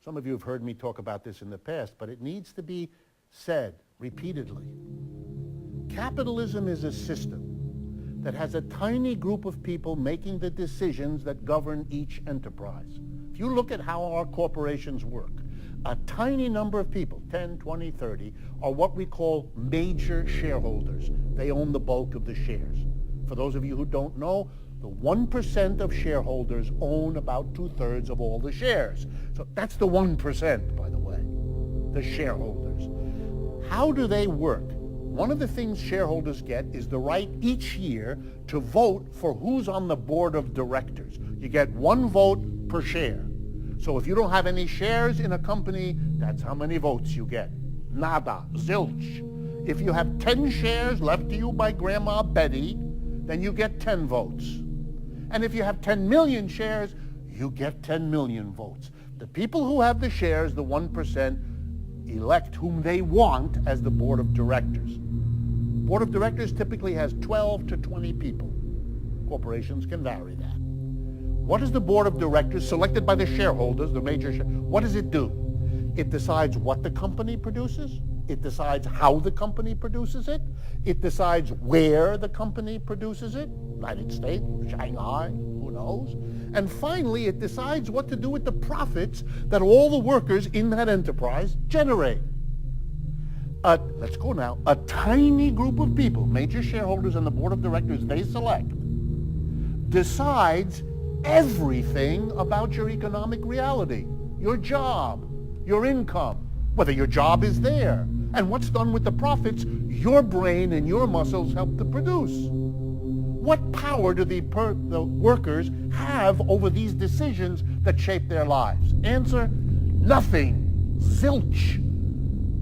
Some of you have heard me talk about this in the past, but it needs to be said repeatedly. Capitalism is a system that has a tiny group of people making the decisions that govern each enterprise. If you look at how our corporations work, a tiny number of people, 10, 20, 30, are what we call major shareholders. They own the bulk of the shares. For those of you who don't know, the 1% of shareholders own about 2/3 of all the shares. So that's the 1%, by the way, the shareholders. How do they work? One of the things shareholders get is the right each year to vote for who's on the board of directors. You get one vote per share. So if you don't have any shares in a company, that's how many votes you get. Nada, zilch. If you have 10 shares left to you by Grandma Betty, then you get 10 votes. And if you have 10 million shares, you get 10 million votes. The people who have the shares, the 1%, elect whom they want as the board of directors. Board of directors typically has 12 to 20 people. Corporations can vary that. What is the board of directors selected by the shareholders, the major what does it do? It decides what the company produces. It decides how the company produces it. It decides where the company produces it. United States, Shanghai, who knows? And finally, it decides what to do with the profits that all the workers in that enterprise generate. Let's go now. A tiny group of people, major shareholders and the board of directors they select, decides everything about your economic reality, your job, your income, whether your job is there, and what's done with the profits your brain and your muscles help to produce. What power do the workers have over these decisions that shape their lives? Answer, nothing. Zilch.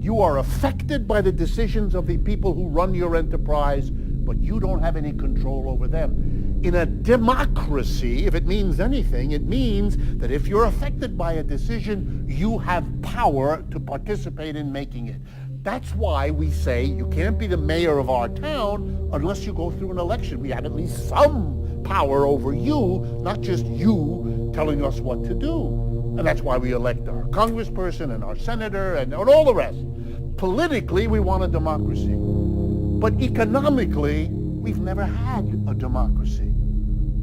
You are affected by the decisions of the people who run your enterprise, but you don't have any control over them. In a democracy, if it means anything, it means that if you're affected by a decision, you have power to participate in making it. That's why we say you can't be the mayor of our town unless you go through an election. We have at least some power over you, not just you telling us what to do. And that's why we elect our congressperson and our senator and all the rest. Politically, we want a democracy. But economically, we've never had a democracy.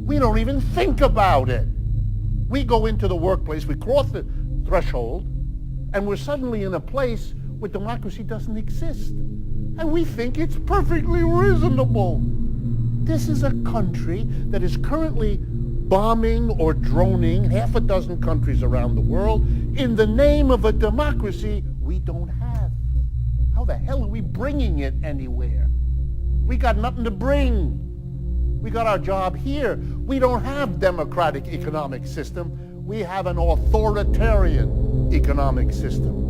We don't even think about it. We go into the workplace, we cross the threshold, and we're suddenly in a place where democracy doesn't exist. And we think it's perfectly reasonable. This is a country that is currently bombing or droning half a dozen countries around the world in the name of a democracy we don't have. How the hell are we bringing it anywhere? We got nothing to bring. We got our job here. We don't have democratic economic system. We have an authoritarian economic system.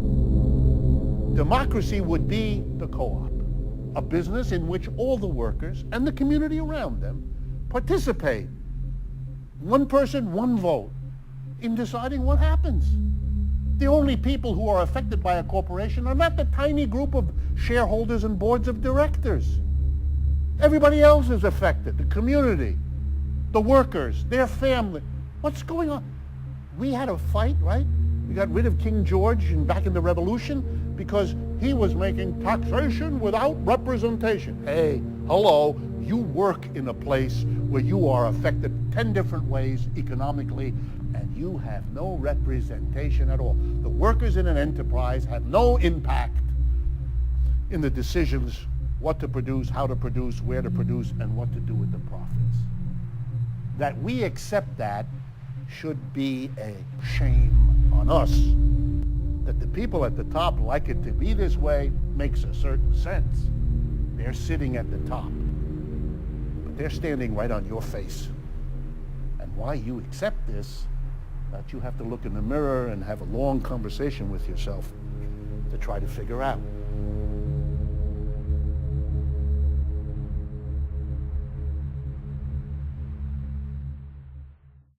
Democracy would be the co-op, a business in which all the workers and the community around them participate. One person, one vote in deciding what happens. The only people who are affected by a corporation are not the tiny group of shareholders and boards of directors. Everybody else is affected, the community, the workers, their family. What's going on? We had a fight, right? We got rid of King George back in the Revolution because he was making taxation without representation. Hey, hello, you work in a place where you are affected 10 different ways economically, and you have no representation at all. The workers in an enterprise have no impact in the decisions, what to produce, how to produce, where to produce, and what to do with the profits. That we accept that should be a shame on us. That the people at the top like it to be this way makes a certain sense. They're sitting at the top, but they're standing right on your face. And why you accept this, that you have to look in the mirror and have a long conversation with yourself to try to figure out.